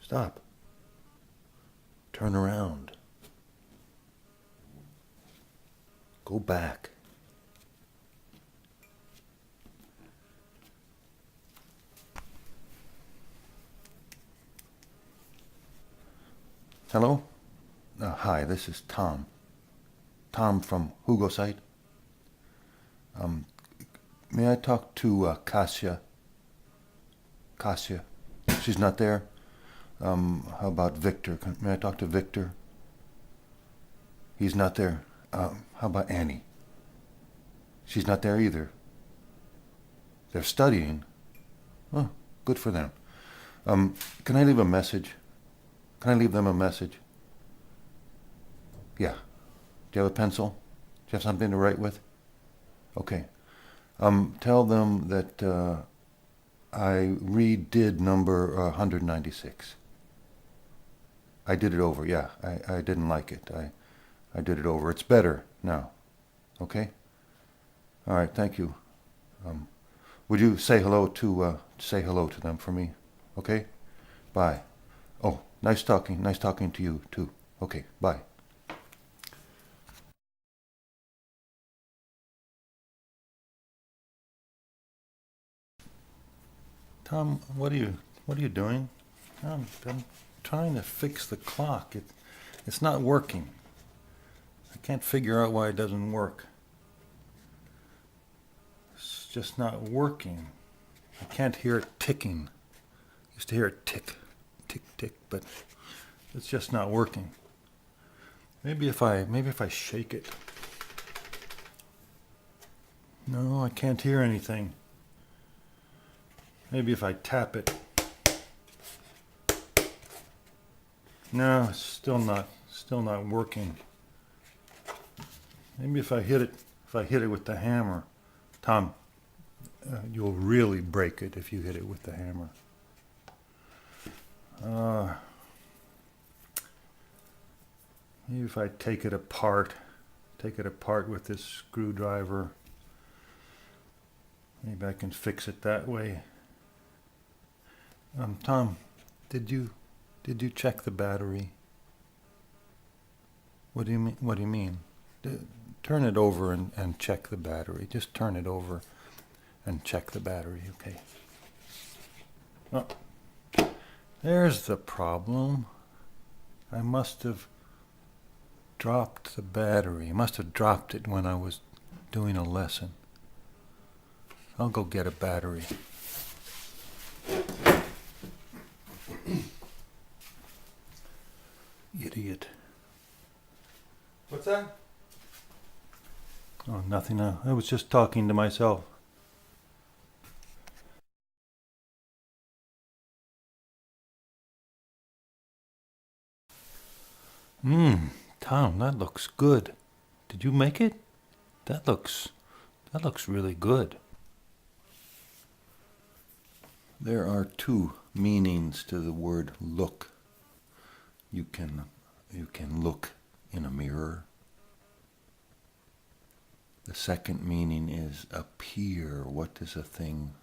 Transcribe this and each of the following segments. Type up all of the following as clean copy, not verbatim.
Stop. Turn around. Go back. Hello? Hi, this is Tom. Tom from Hugo site. May I talk to Kasia? Kasia? She's not there? How about Victor? May I talk to Victor? He's not there. How about Annie? She's not there either. They're studying. Oh, good for them. Can I leave a message? Can I leave them a message? Yeah. Do you have a pencil? Do you have something to write with? Okay. Tell them that I redid number 196. I did it over, yeah. I didn't like it. I did it over. It's better now. Okay? All right, thank you. Would you say hello to them for me? Okay? Bye. Oh, nice talking to you too. Okay, bye. Tom, what are you doing? I'm trying to fix the clock. It's not working. I can't figure out why it doesn't work. It's just not working. I can't hear it ticking. I used to hear it tick, tick, tick, but it's just not working. Maybe if I shake it. No, I can't hear anything. Maybe if I tap it. No, it's still not working. Maybe if I hit it with the hammer. Tom, you'll really break it if you hit it with the hammer. Maybe if I take it apart with this screwdriver. Maybe I can fix it that way. Tom, did you check the battery? What do you mean? Turn it over and check the battery. Just turn it over and check the battery, okay? Oh, there's the problem. I must have dropped the battery. I must have dropped it when I was doing a lesson. I'll go get a battery. Idiot. What's that? Oh, nothing. I was just talking to myself. Tom, that looks good. Did you make it? That looks really good. There are two meanings to the word look. You can look in a mirror. The second meaning is appear. What does a thing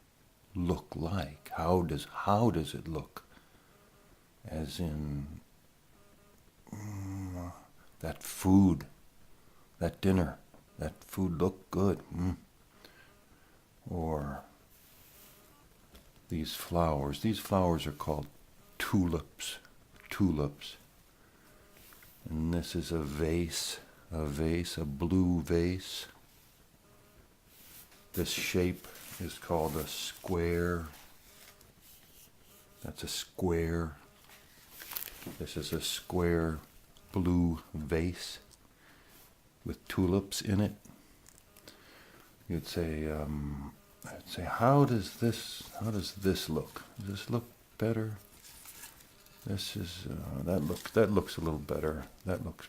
look like? How does it look? As in that food, that dinner, that food looked good. Or these flowers. These flowers are called tulips. Tulips. And this is a vase, a blue vase. This shape is called a square. That's a square. This is a square blue vase with tulips in it. You'd say, how does this look? Does this look better? This is that looks a little better. That looks.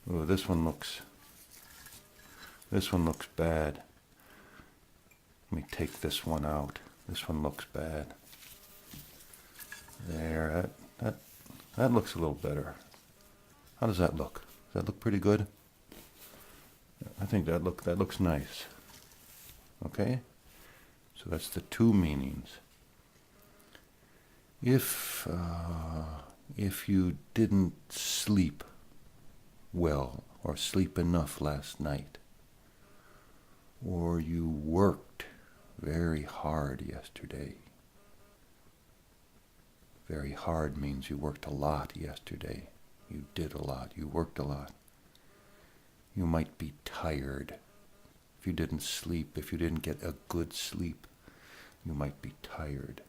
Oh, this one looks bad. Let me take this one out. This one looks bad. There, that looks a little better. How does that look? Does that look pretty good? I think that looks nice. Okay? So that's the two meanings. If you didn't sleep well or sleep enough last night, or you worked very hard yesterday. Very hard means you worked a lot yesterday. You did a lot. You worked a lot. You might be tired. If you didn't sleep, if you didn't get a good sleep, you might be tired.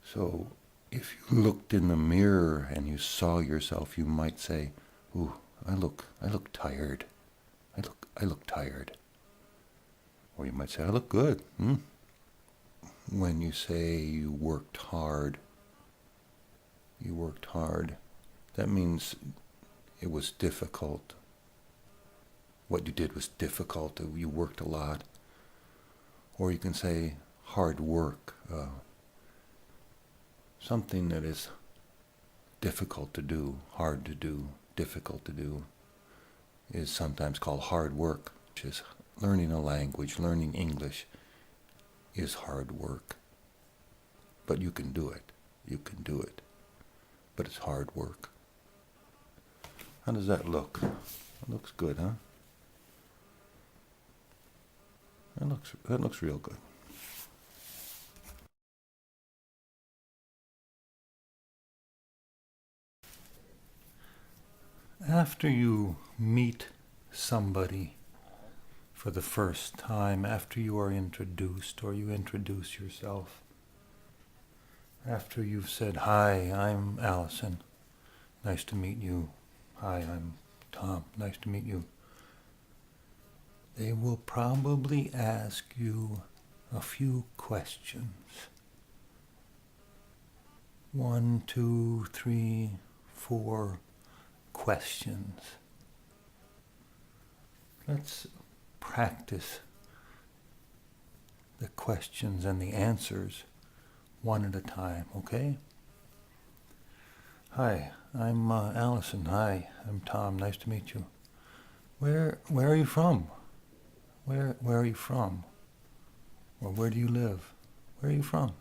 So if you looked in the mirror and you saw yourself, you might say, "Ooh, I look tired. I look tired." Or you might say, "I look good." When you say you worked hard, that means it was difficult. What you did was difficult. You worked a lot. Or you can say hard work. Something that is difficult to do, hard to do, difficult to do, is sometimes called hard work, which is learning a language, learning English is hard work. But you can do it. You can do it. But it's hard work. How does that look? It looks good, huh? That looks real good. After you meet somebody for the first time, after you are introduced or you introduce yourself, after you've said, "Hi, I'm Allison. Nice to meet you. Hi, I'm Tom. Nice to meet you." They will probably ask you a few questions. 1, 2, 3, 4 questions. Let's practice the questions and the answers one at a time, okay? "Hi, I'm Allison. Hi, I'm Tom. Nice to meet you. Where are you from? Where are you from? Or where do you live? Where are you from?"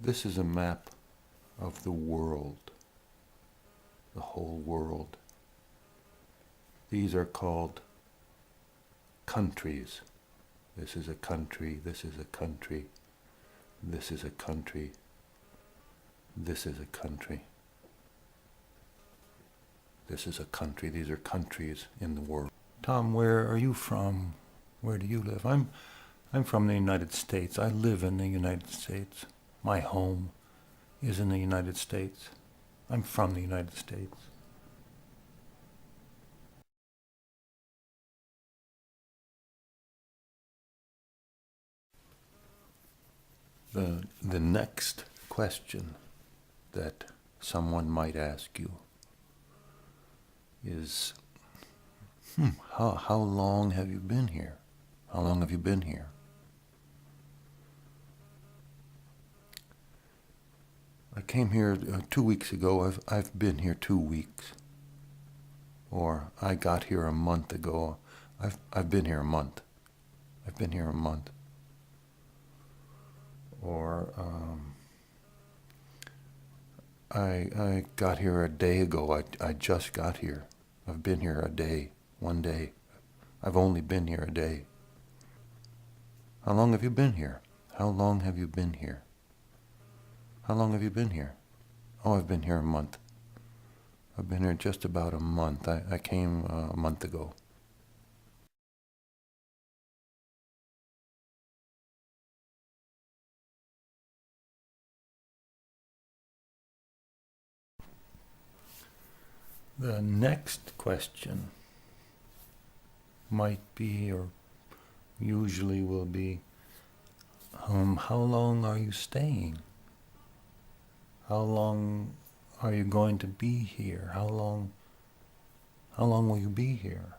This is a map of the world, the whole world. These are called countries. This is a country, this is a country, this is a country, this is a country. This is a country. These are countries in the world. "Tom, where are you from? Where do you live?" I'm from the United States. I live in the United States. My home is in the United States. I'm from the United States. The next question that someone might ask you is, how long have you been here? How long have you been here? "I came here 2 weeks ago. I've been here 2 weeks." Or, "I got here a month ago. I've been here a month. I've been here a month." Or, I got here a day ago. I just got here. I've been here a day, 1 day. I've only been here a day. "How long have you been here? How long have you been here? How long have you been here?" "Oh, I've been here a month. I've been here just about a month. I came a month ago." The next question might be, or usually will be, how long are you staying? How long are you going to be here? How long will you be here?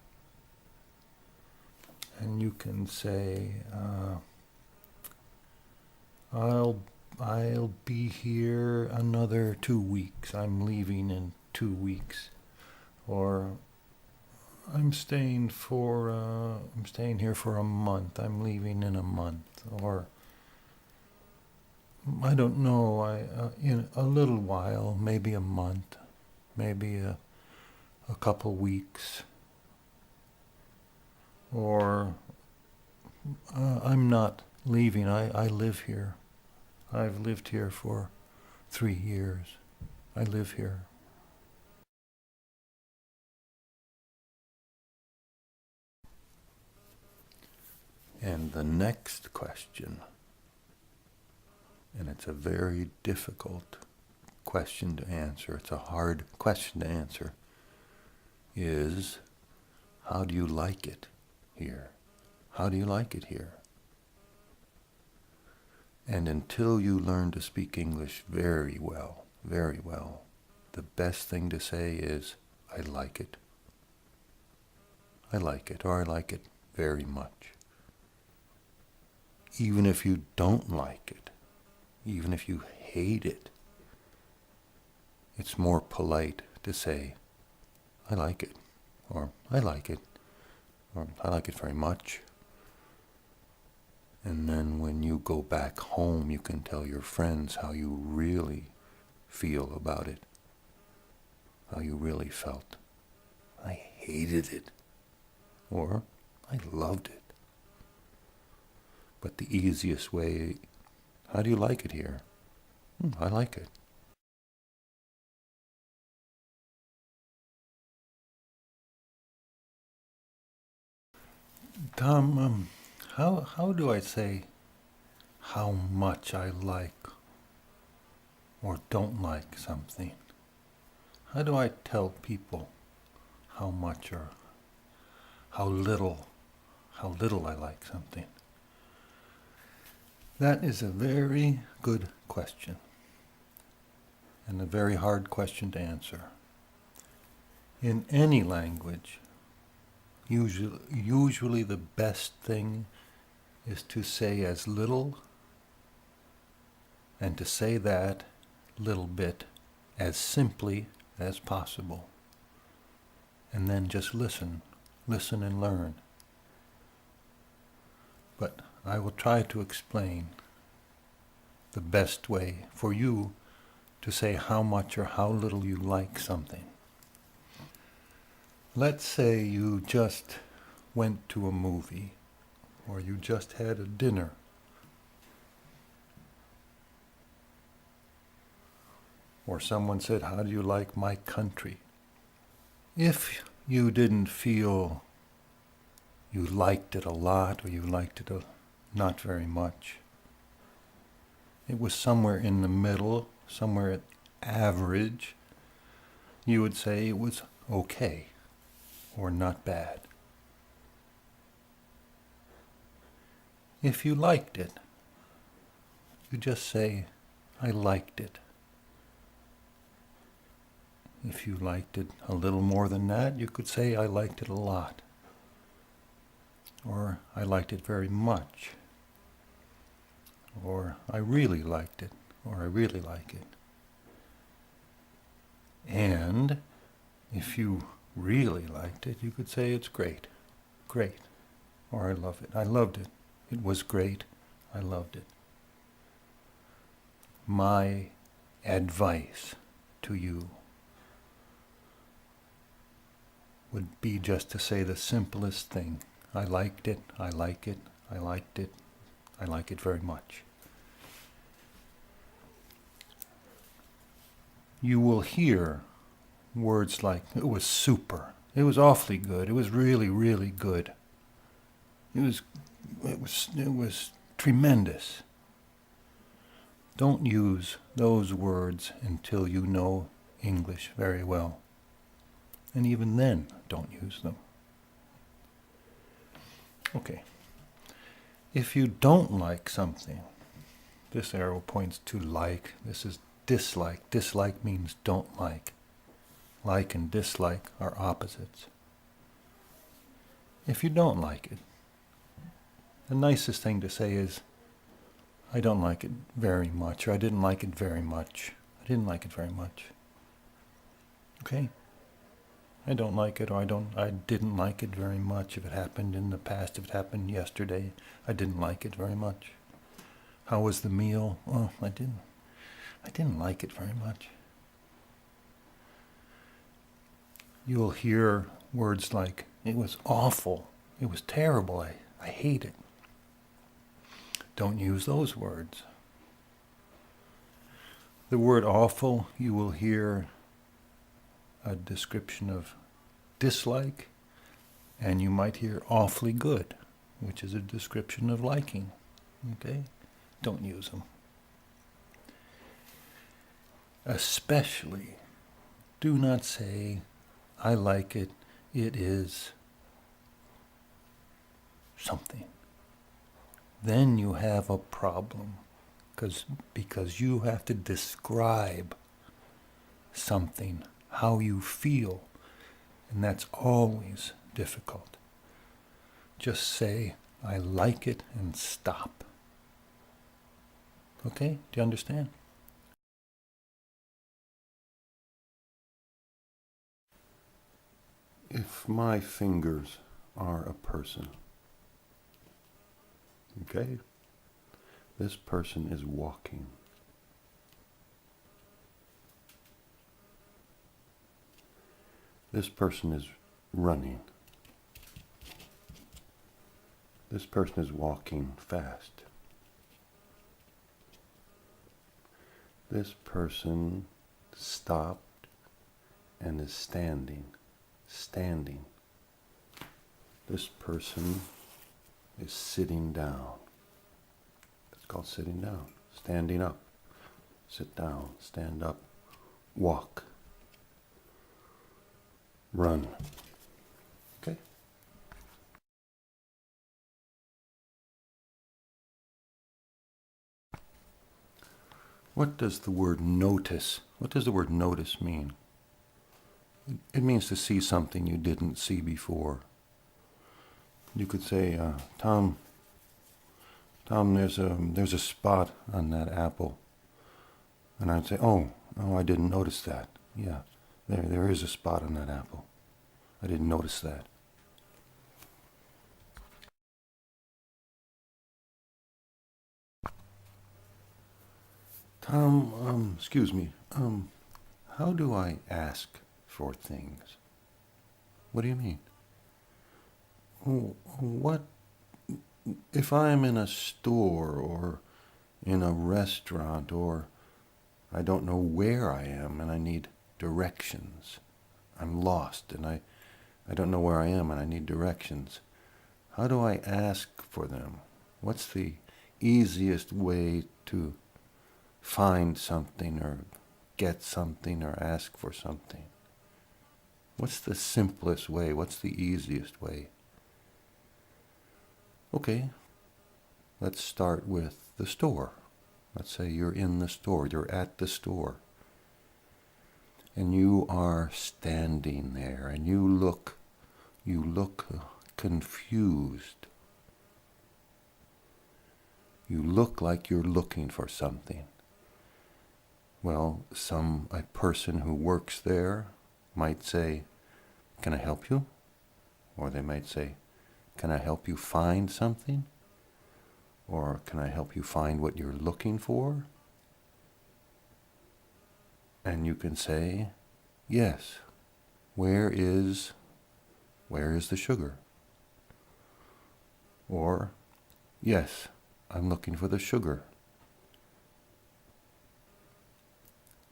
And you can say, I'll be here another 2 weeks. I'm leaving in 2 weeks. Or I'm staying here for a month. I'm leaving in a month, or I don't know. In a little while, maybe a month, maybe a couple weeks, or I'm not leaving. I live here. I've lived here for 3 years. I live here. And the next question, and it's a very difficult question to answer, it's a hard question to answer, is how do you like it here? How do you like it here? And until you learn to speak English very well, the best thing to say is, I like it. I like it, or I like it very much. Even if you don't like it, even if you hate it, it's more polite to say, I like it, or I like it, or I like it very much. And then when you go back home, you can tell your friends how you really feel about it, how you really felt. I hated it, or I loved it. But the easiest way, how do you like it here? I like it. Tom, how do I say how much I like or don't like something? How do I tell people how much or how little I like something? That is a very good question, and a very hard question to answer. In any language, usually the best thing is to say as little, and to say that little bit as simply as possible. And then just listen and learn. But I will try to explain the best way for you to say how much or how little you like something. Let's say you just went to a movie, or you just had a dinner, or someone said, how do you like my country? If you didn't feel you liked it a lot, or you liked it not very much, it was somewhere in the middle, somewhere at average, you would say it was okay, or not bad. If you liked it, you just say, I liked it. If you liked it a little more than that, you could say, I liked it a lot. Or, I liked it very much. Or, I really liked it. Or, I really like it. And if you really liked it, you could say it's great. Great. Or, I love it. I loved it. It was great. I loved it. My advice to you would be just to say the simplest thing. I liked it, I like it, I liked it, I like it very much. You will hear words like, it was super, it was awfully good, it was really, really good. It was tremendous. Don't use those words until you know English very well. And even then, don't use them. Okay. If you don't like something, this arrow points to like. This is dislike. Dislike means don't like. Like and dislike are opposites. If you don't like it, the nicest thing to say is, I don't like it very much, or I didn't like it very much. I didn't like it very much. Okay? I don't like it, or I didn't like it very much. If it happened in the past, if it happened yesterday, I didn't like it very much. How was the meal? Oh, I didn't like it very much. You'll hear words like, it was awful, it was terrible, I hate it. Don't use those words. The word awful, you will hear a description of dislike, and you might hear awfully good, which is a description of liking. Okay? Don't use them. Especially, do not say, I like it, it is something. Then you have a problem, because you have to describe something, how you feel, and that's always difficult. Just say, I like it, and stop. Okay? Do you understand? If my fingers are a person, okay? This person is walking. This person is running. This person is walking fast. This person stopped and is standing. Standing. This person is sitting down. It's called sitting down. Standing up. Sit down. Stand up. Walk. Run. Okay? What does the word notice mean? It means to see something you didn't see before. You could say, Tom, there's a spot on that apple. And I'd say, oh, I didn't notice that. Yeah, there is a spot on that apple. I didn't notice that. Tom, excuse me, how do I ask for things? What do you mean? What if I'm in a store or in a restaurant, or I don't know where I am and I need directions? I'm lost and I don't know where I am and I need directions. How do I ask for them? What's the easiest way to find something or get something or ask for something? What's the simplest way? What's the easiest way? Okay, let's start with the store. Let's say you're in the store, you're at the store, and you are standing there, and you look confused. You look like you're looking for something. Well, a person who works there might say, can I help you? Or they might say, can I help you find something? Or can I help you find what you're looking for? And you can say, yes, where is the sugar? Or, yes, I'm looking for the sugar.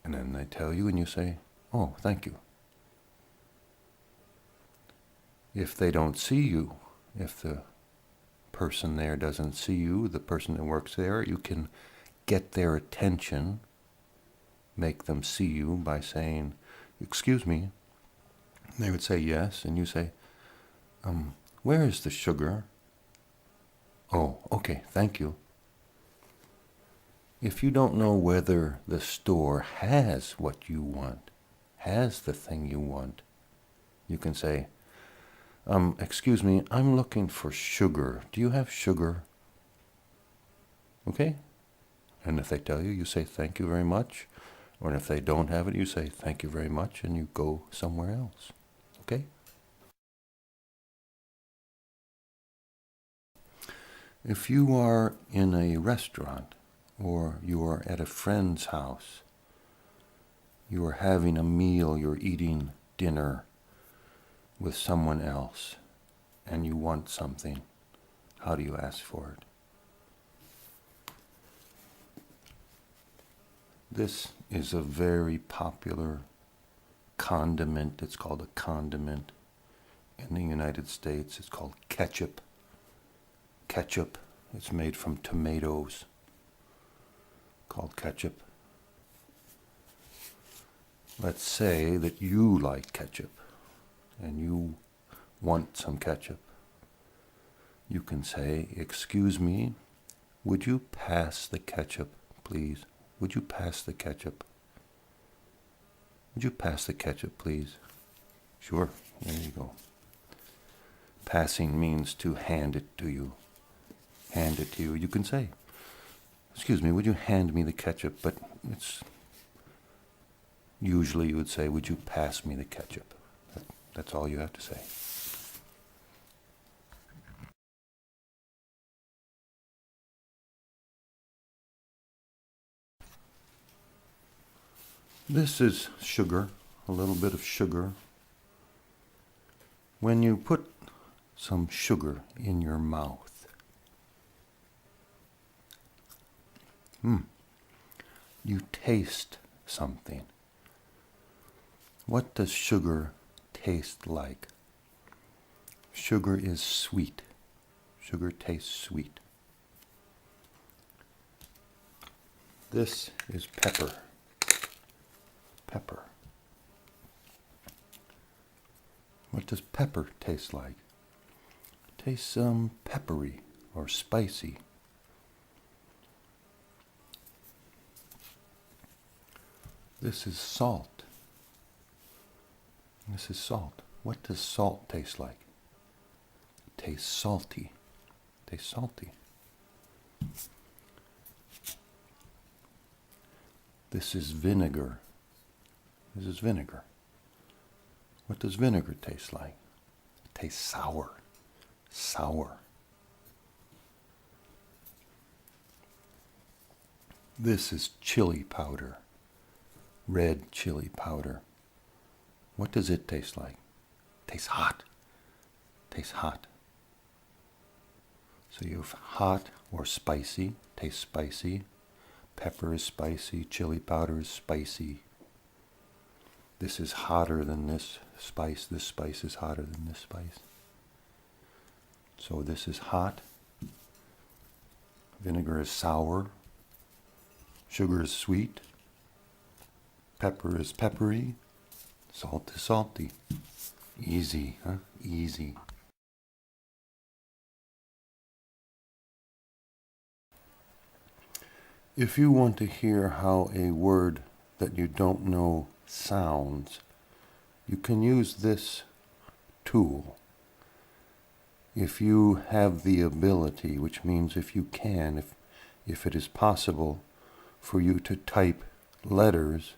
And then they tell you and you say, oh, thank you. If they don't see you, if the person there doesn't see you, the person that works there, you can get their attention, make them see you by saying, excuse me. They would say yes, and you say, where is the sugar? Oh, okay, thank you. If you don't know whether the store has what you want, has the thing you want, you can say, excuse me, I'm looking for sugar. Do you have sugar? Okay? And if they tell you, you say thank you very much. Or if they don't have it, you say thank you very much, and you go somewhere else. Okay? If you are in a restaurant or you are at a friend's house, you are having a meal, you're eating dinner with someone else, and you want something, how do you ask for it? This is a very popular condiment. It's called a condiment. In the United States, it's called ketchup. Ketchup. It's made from tomatoes, called ketchup. Let's say that you like ketchup and you want some ketchup. You can say, "Excuse me, would you pass the ketchup, please? Would you pass the ketchup? Would you pass the ketchup, please?" Sure, there you go. Passing means to hand it to you. Hand it to you. You can say, "Excuse me, would you hand me the ketchup?" But it's usually you would say, "Would you pass me the ketchup?" That's all you have to say. This is sugar, a little bit of sugar. When you put some sugar in your mouth, you taste something. What does sugar taste like? Sugar is sweet. Sugar tastes sweet. This is pepper. Pepper. What does pepper taste like? It tastes peppery or spicy. This is salt. This is salt. What does salt taste like? It tastes salty. It tastes salty. This is vinegar. This is vinegar. What does vinegar taste like? It tastes sour. Sour. This is chili powder. Red chili powder. What does it taste like? It tastes hot. It tastes hot. So you have hot or spicy. Tastes spicy. Pepper is spicy. Chili powder is spicy. This is hotter than this spice. This spice is hotter than this spice. So this is hot. Vinegar is sour. Sugar is sweet. Pepper is peppery. Salt is salty. Easy, huh? Easy. If you want to hear how a word that you don't know sounds, you can use this tool. If you have the ability, which means if you can, if it is possible for you to type letters,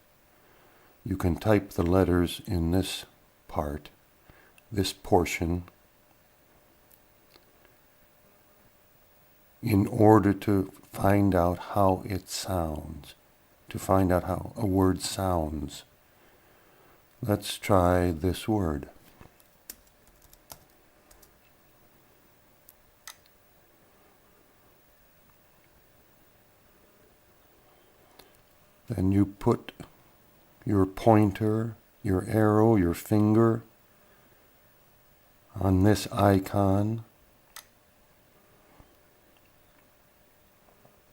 you can type the letters in this part, this portion, in order to find out how it sounds, to find out how a word sounds. Let's try this word. Then you put your pointer, your arrow, your finger on this icon.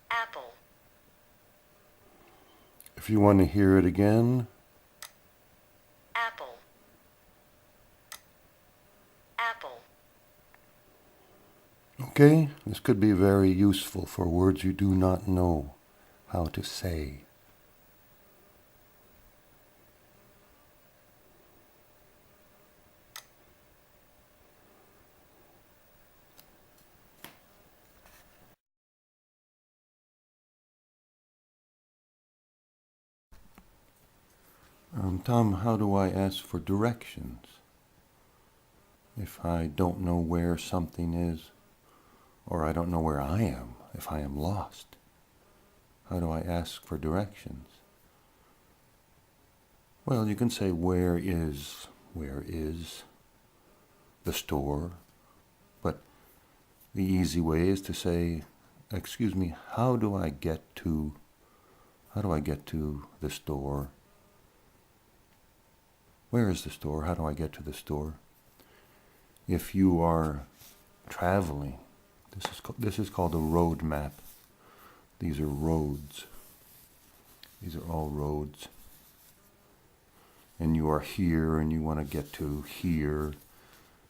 Apple. If you want to hear it again, Apple. Apple. okay, this could be very useful for words you do not know how to say. Tom, how do I ask for directions? if I don't know where something is, or I don't know where I am, if I am lost? How do I ask for directions? Well, you can say, where is the store? But the easy way is to say, excuse me, how do I get to the store? Where is the store? How do I get to the store? If you are traveling, this is called a road map. These are roads. These are all roads. And you are here and you want to get to here,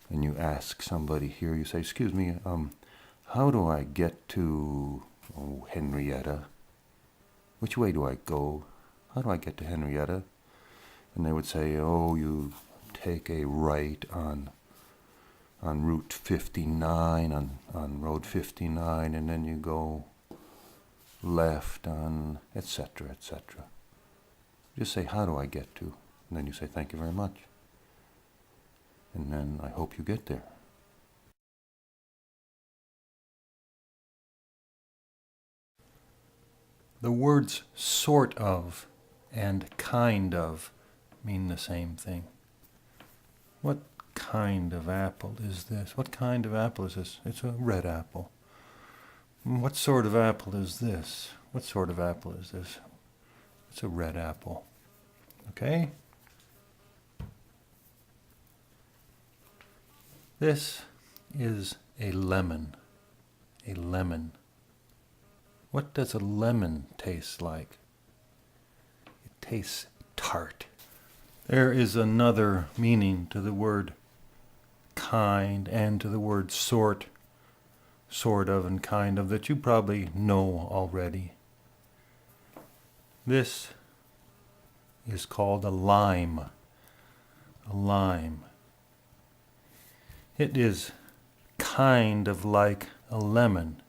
and you ask somebody here, you say, excuse me, how do I get to Henrietta? Which way do I go? How do I get to Henrietta? And they would say, oh, you take a right on Route 59, on Road 59, and then you go left on, etc., etc. Just say, how do I get to? And then you say, thank you very much. And then I hope you get there. The words sort of and kind of mean the same thing. What kind of apple is this? What kind of apple is this? It's a red apple. What sort of apple is this? What sort of apple is this? It's a red apple. Okay? This is a lemon. A lemon. What does a lemon taste like? It tastes tart. There is another meaning to the word kind and to the word sort of and kind of that you probably know already. This is called a lime. A lime. It is kind of like a lemon.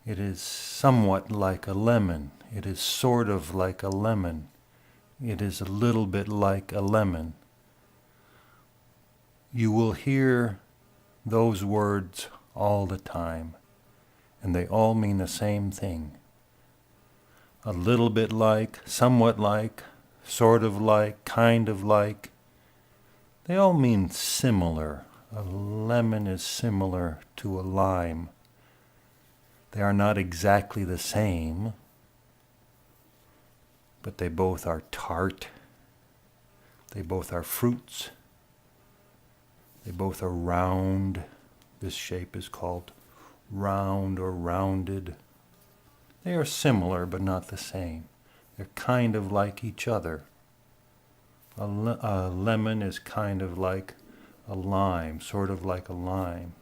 It is somewhat like a lemon. It is sort of like a lemon. It is a little bit like a lemon. You will hear those words all the time, and they all mean the same thing. A little bit like, somewhat like, sort of like, kind of like. They all mean similar. A lemon is similar to a lime. They are not exactly the same, but they both are tart. They both are fruits. They both are round. This shape is called round or rounded. They are similar but not the same. They're kind of like each other. A lemon is kind of like a lime, sort of like a lime.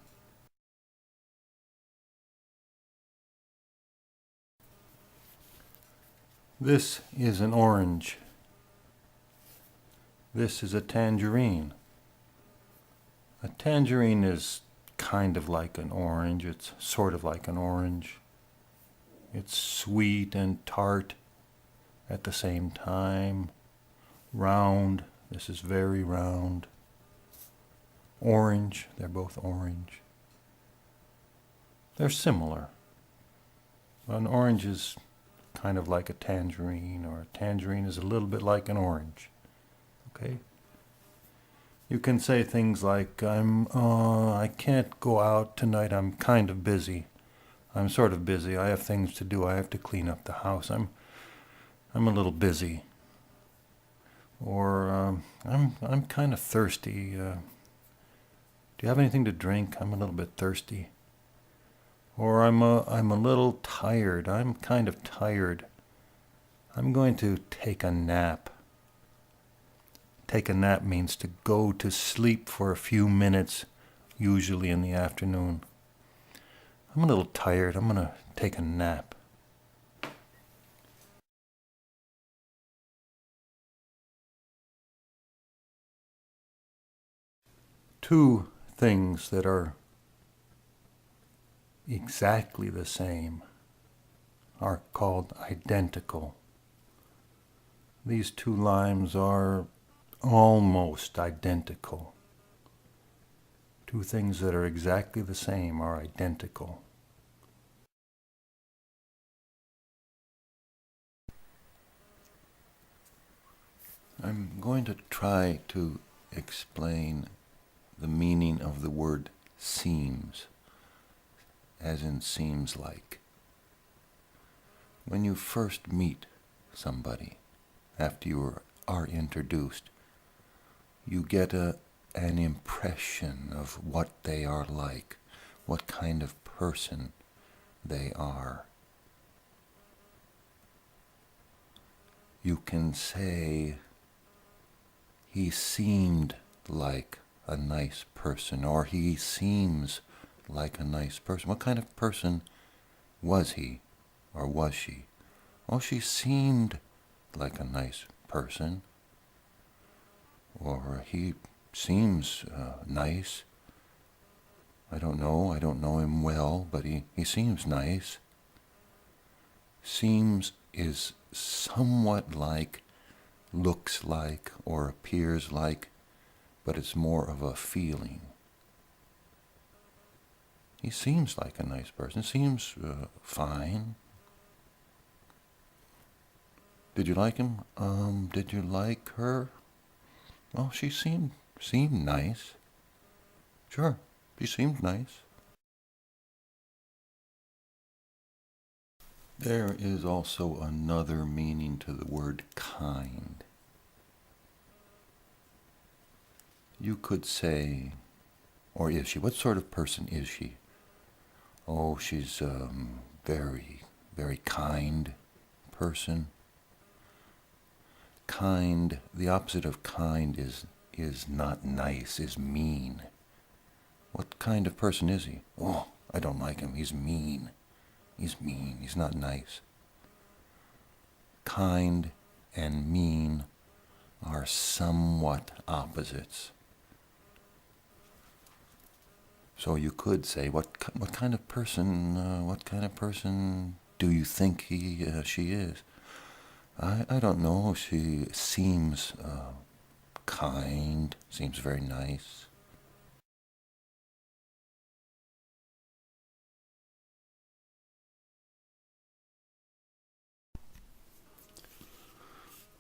This is an orange. This is a tangerine. A tangerine is kind of like an orange. It's sort of like an orange. It's sweet and tart at the same time. Round. This is very round. Orange. They're both orange. They're similar. An orange is kind of like a tangerine, or a tangerine is a little bit like an orange. Okay? You can say things like, I can't go out tonight, I'm kind of busy. I'm sort of busy, I have things to do, I have to clean up the house, I'm a little busy. Or, I'm kind of thirsty, do you have anything to drink? I'm a little bit thirsty. Or I'm a little tired, I'm kind of tired. I'm going to take a nap. Take a nap means to go to sleep for a few minutes, usually in the afternoon. I'm a little tired. I'm going to take a nap. Two things that are exactly the same are called identical. These two limes are almost identical. Two things that are exactly the same are identical. I'm going to try to explain the meaning of the word seems, as in seems like. When you first meet somebody, after you are introduced, you get an impression of what they are like, what kind of person they are. You can say, he seemed like a nice person, or he seems like a nice person. What kind of person was he, or was she? Oh, she seemed like a nice person, or he seems nice. I don't know him well, but he seems nice. Seems is somewhat like, looks like, or appears like, but it's more of a feeling. He seems like a nice person, seems fine. Did you like him? Did you like her? Well, she seemed nice. Sure, she seemed nice. There is also another meaning to the word kind. You could say, or is she? What sort of person is she? Oh, she's a very, very kind person. Kind, the opposite of kind is not nice, is mean. What kind of person is he? Oh, I don't like him. He's mean. He's mean. He's not nice. Kind and mean are somewhat opposites. So you could say, what kind of person do you think she is? I don't know. She seems kind. Seems very nice.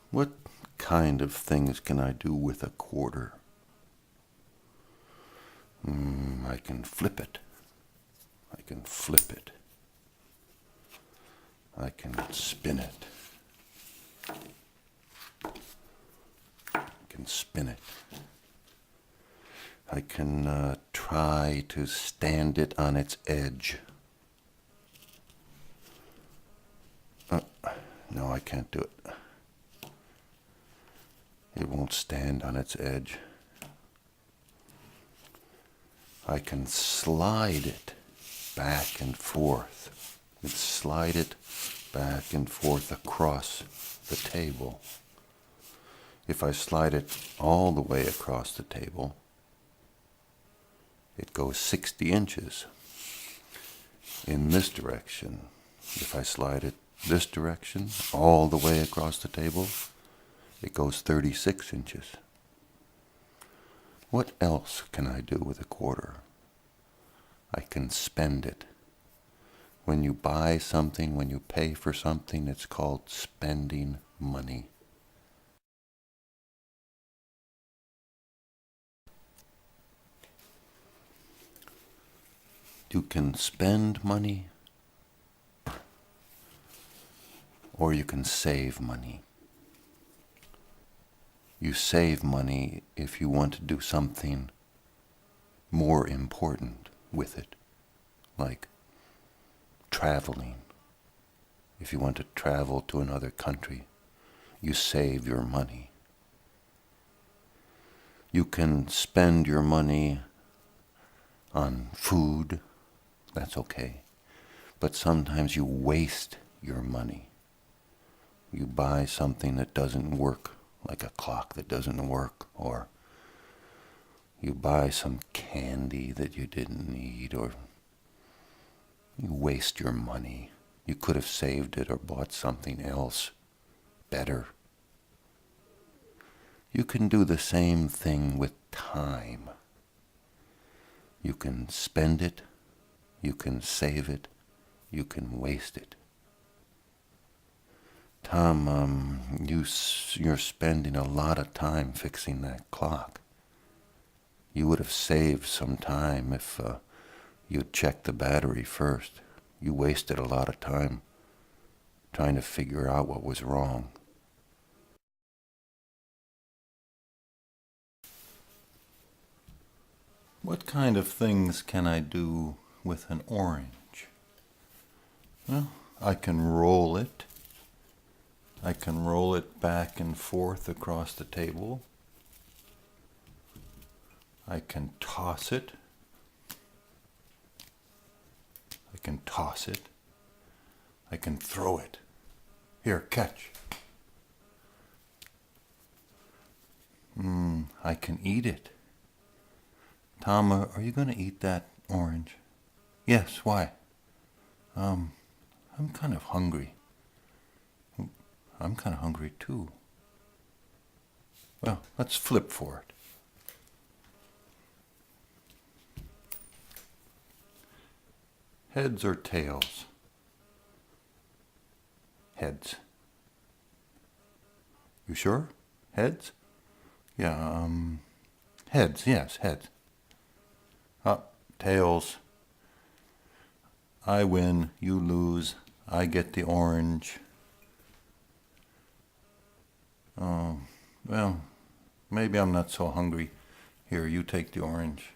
What kind of things can I do with a quarter? I can flip it. I can flip it. I can spin it. I can spin it. I can try to stand it on its edge. No, I can't do it. It won't stand on its edge. I can slide it back and forth. I can slide it back and forth across the table. If I slide it all the way across the table, it goes 60 inches in this direction. If I slide it this direction, all the way across the table, it goes 36 inches. What else can I do with a quarter? I can spend it. When you buy something, when you pay for something, it's called spending money. You can spend money, or you can save money. You save money if you want to do something more important with it, like traveling. If you want to travel to another country, you save your money. You can spend your money on food, that's okay. But sometimes you waste your money. You buy something that doesn't work, like a clock that doesn't work, or you buy some candy that you didn't need, or you waste your money. You could have saved it or bought something else better. You can do the same thing with time. You can spend it, you can save it, you can waste it. Tom, you're spending a lot of time fixing that clock. You would have saved some time if you'd checked the battery first. You wasted a lot of time trying to figure out what was wrong. What kind of things can I do with an orange? Well, I can roll it. I can roll it back and forth across the table. I can toss it. I can toss it. I can throw it. Here, catch. I can eat it. Tom, are you going to eat that orange? Yes, why? I'm kind of hungry. I'm kind of hungry too. Well, let's flip for it. Heads or tails? Heads. You sure? Heads? Yeah, heads, yes, heads. Tails. I win, you lose, I get the orange. Oh, well, maybe I'm not so hungry. Here, you take the orange.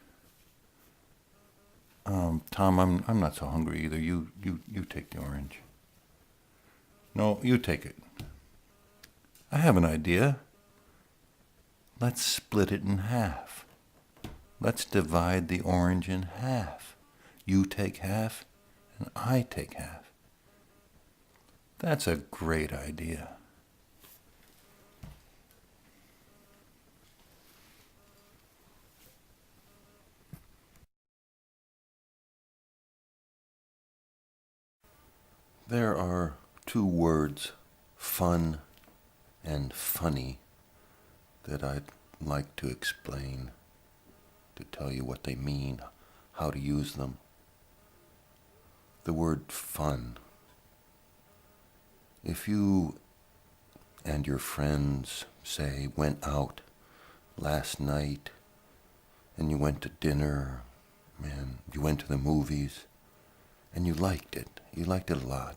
Tom, I'm not so hungry either. You take the orange. No, you take it. I have an idea. Let's split it in half. Let's divide the orange in half. You take half, and I take half. That's a great idea. There are two words, fun and funny, that I'd like to explain, to tell you what they mean, how to use them. The word fun. If you and your friends, say, went out last night and you went to dinner and you went to the movies and you liked it a lot.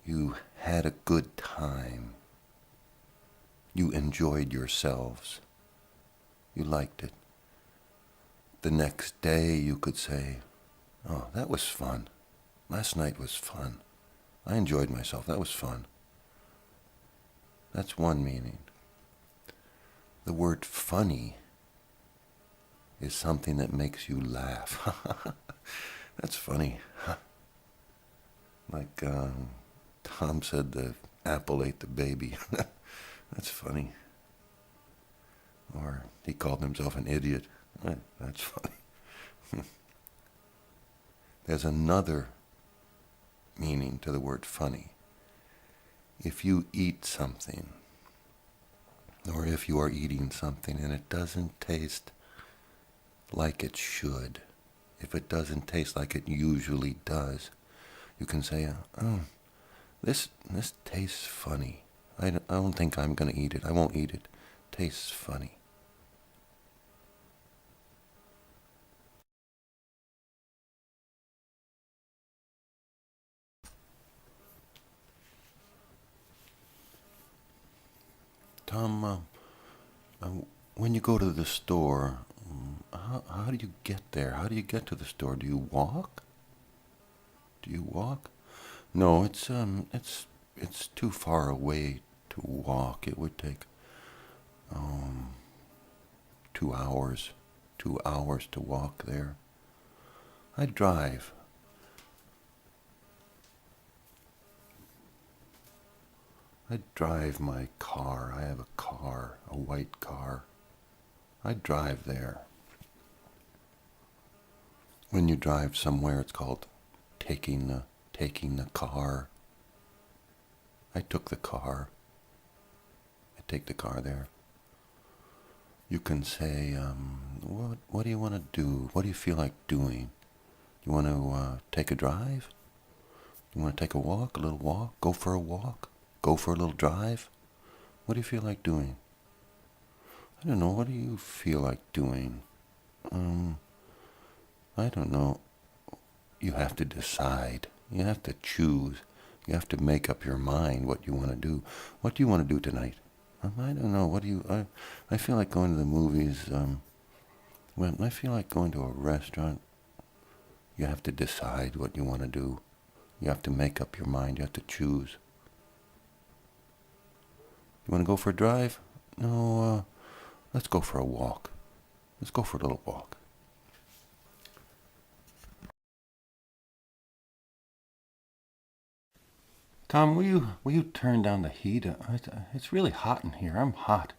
You had a good time. You enjoyed yourselves. You liked it. The next day you could say, oh, that was fun. Last night was fun. I enjoyed myself. That was fun. That's one meaning. The word funny is something that makes you laugh. That's funny. Like Tom said, the apple ate the baby. That's funny. Or he called himself an idiot. That's funny. There's another meaning to the word funny. If you eat something, or if you are eating something and it doesn't taste like it should, if it doesn't taste like it usually does, you can say, oh, this tastes funny. I don't think I'm going to eat it. I won't eat it. Tastes funny. Tom, when you go to the store, how do you get there? How do you get to the store? Do you walk? Do you walk? No, it's too far away to walk. It would take 2 hours. 2 hours to walk there. I drive. I drive my car. I have a car, a white car. I drive there. When you drive somewhere, it's called taking the car. I took the car. I take the car there. You can say, what do you want to do? What do you feel like doing? You want to take a drive? You want to take a walk, a little walk? Go for a walk? Go for a little drive? What do you feel like doing? I don't know. What do you feel like doing? I don't know. You have to decide. You have to choose. You have to make up your mind what you want to do. What do you want to do tonight? I don't know. What do you? I feel like going to the movies. When I feel like going to a restaurant, you have to decide what you want to do. You have to make up your mind. You have to choose. You want to go for a drive? No, let's go for a walk. Let's go for a little walk. Tom, will you turn down the heat? It's really hot in here. I'm hot.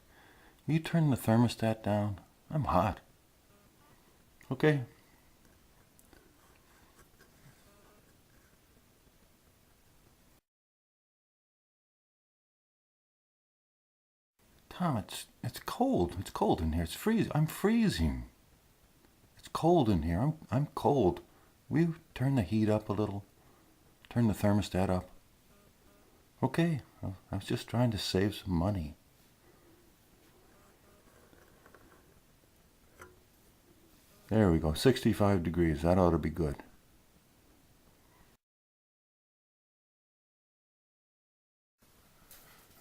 Will you turn the thermostat down? I'm hot. Okay. Tom, it's cold. It's cold in here. It's freezing. I'm freezing. It's cold in here. I'm cold. Will you turn the heat up a little? Turn the thermostat up. Okay. I was just trying to save some money. There we go. 65 degrees. That ought to be good.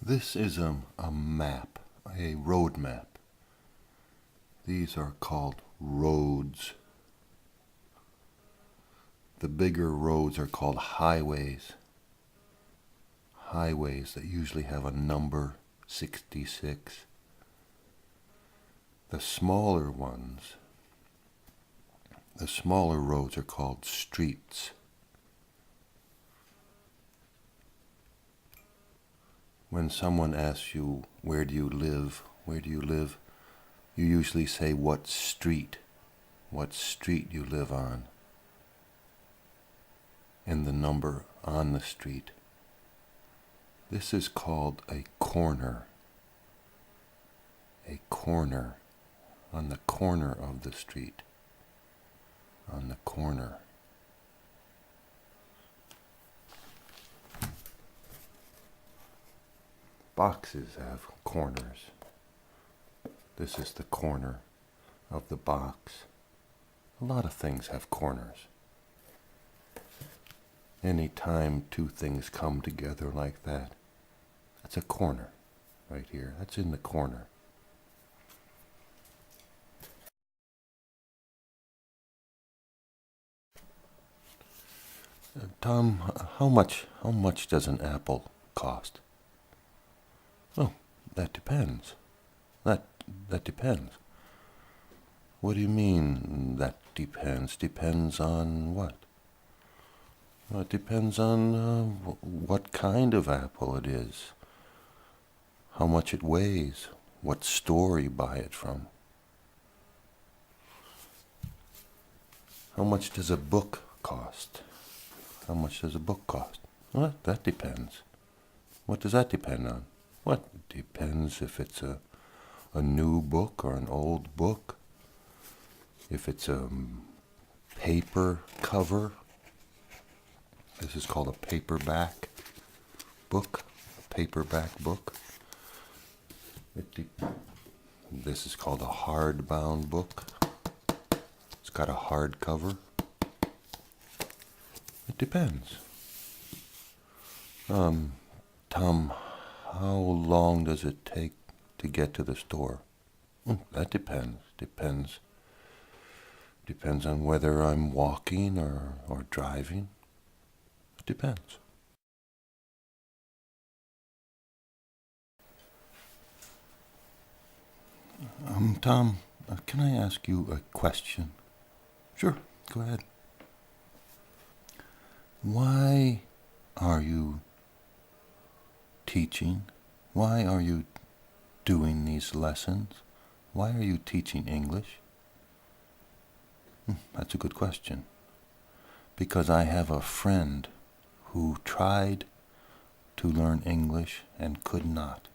This is a map, a road map. These are called roads. The bigger roads are called highways. Highways that usually have a number 66. The smaller ones, the smaller roads are called streets. When someone asks you, where do you live, you usually say what street you live on, and the number on the street. This is called a corner. A corner, on the corner of the street. On the corner. Boxes have corners. This is the corner of the box. A lot of things have corners. Anytime two things come together like that, that's a corner right here. That's in the corner. Tom, how much does an apple cost? Oh, that depends. That depends. What do you mean that depends? Depends on what? Well, it depends on what kind of apple it is, how much it weighs, what store you buy it from. How much does a book cost? How much does a book cost? Well, that depends. What does that depend on? What depends if it's a new book or an old book, if it's a paper cover. This is called a paperback book, a paperback book. This is called a hardbound book. It's got a hard cover. It depends. Tom, how long does it take to get to the store? That depends. Depends on whether I'm walking or driving. It depends. Tom, can I ask you a question? Sure, go ahead. Why are you teaching? Why are you doing these lessons? Why are you teaching English? That's a good question. Because I have a friend who tried to learn English and could not.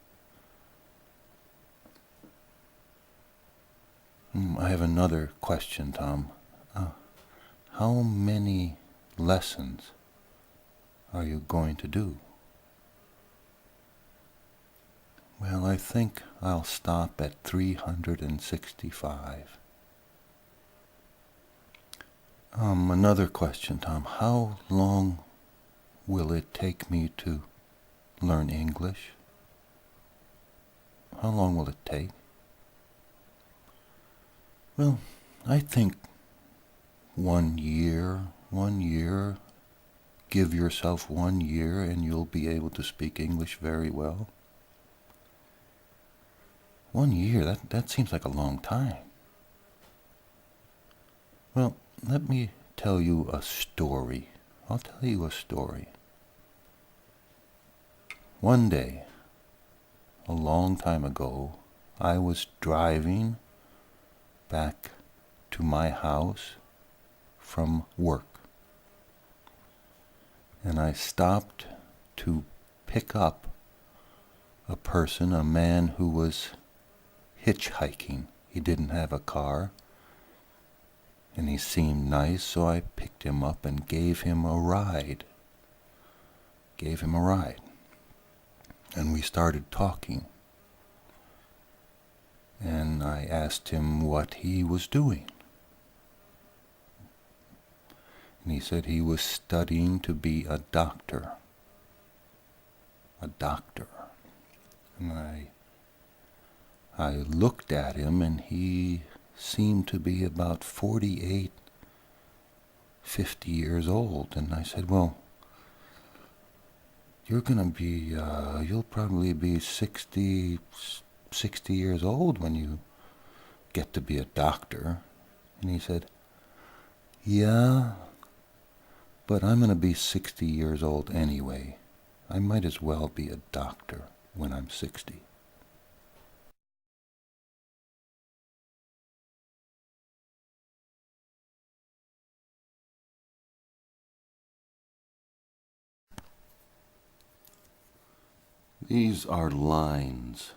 I have another question, Tom. How many lessons are you going to do? Well, I think I'll stop at 365. Another question, Tom. How long will it take me to learn English? How long will it take? Well, I think 1 year. 1 year. Give yourself 1 year and you'll be able to speak English very well. 1 year, that seems like a long time. Well, let me tell you a story. I'll tell you a story. One day, a long time ago, I was driving back to my house from work. And I stopped to pick up a person, a man who was hitchhiking. He didn't have a car, and he seemed nice, so I picked him up and gave him a ride. And we started talking. And I asked him what he was doing. And he said he was studying to be a doctor. And I looked at him, and he seemed to be about 48, 50 years old. And I said, well, you'll probably be 60 years old when you get to be a doctor. And he said, yeah, but I'm going to be 60 years old anyway. I might as well be a doctor when I'm 60. These are lines.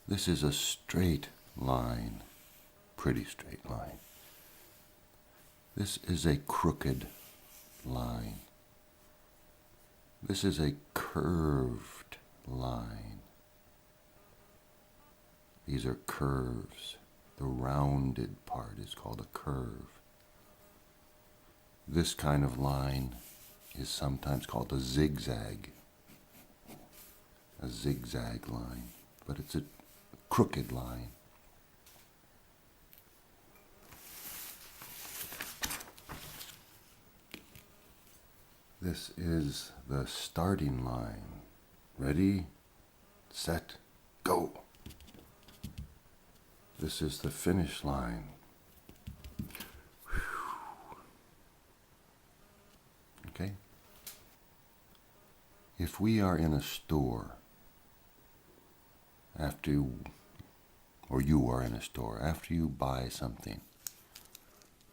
This is a straight line, pretty straight line. This is a crooked line. This is a curved line. These are curves. The rounded part is called a curve. This kind of line is sometimes called a zigzag line, but it's a crooked line. This is the starting line. Ready, set, go. This is the finish line. Okay? If we are in a store, after you buy something,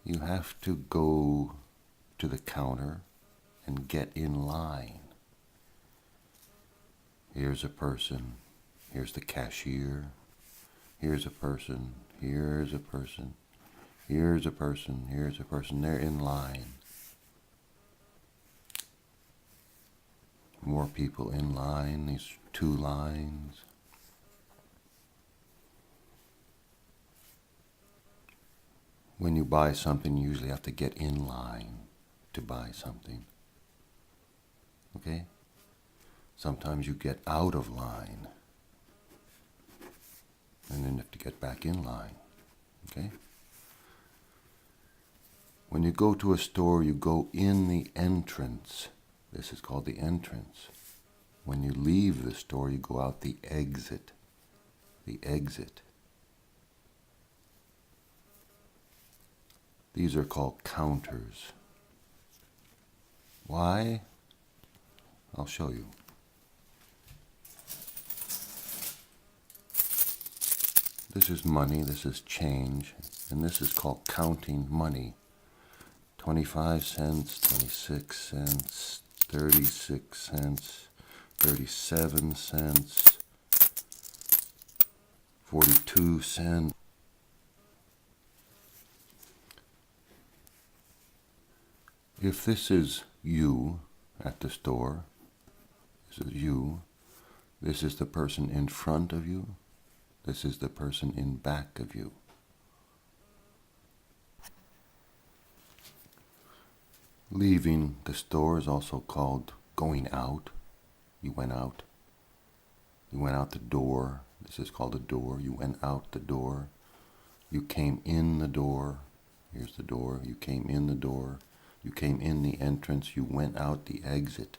you have to go to the counter and get in line. Here's a person, here's the cashier, here's a person, here's a person, here's a person, here's a person. They're in line. More people in line, these 2 lines. When you buy something, you usually have to get in line to buy something. Okay? Sometimes you get out of line, and then you have to get back in line. Okay? When you go to a store, you go in the entrance. This is called the entrance. When you leave the store, you go out the exit. The exit. These are called counters. Why? I'll show you. This is money, this is change, and this is called counting money. 25 cents, 26 cents, 36 cents, 37 cents, 42 cents, If this is you at the store, this is you, this is the person in front of you, this is the person in back of you. Leaving the store is also called going out. You went out. You went out the door. This is called a door. You went out the door. You came in the door. Here's the door. You came in the door. You came in the entrance. You went out the exit.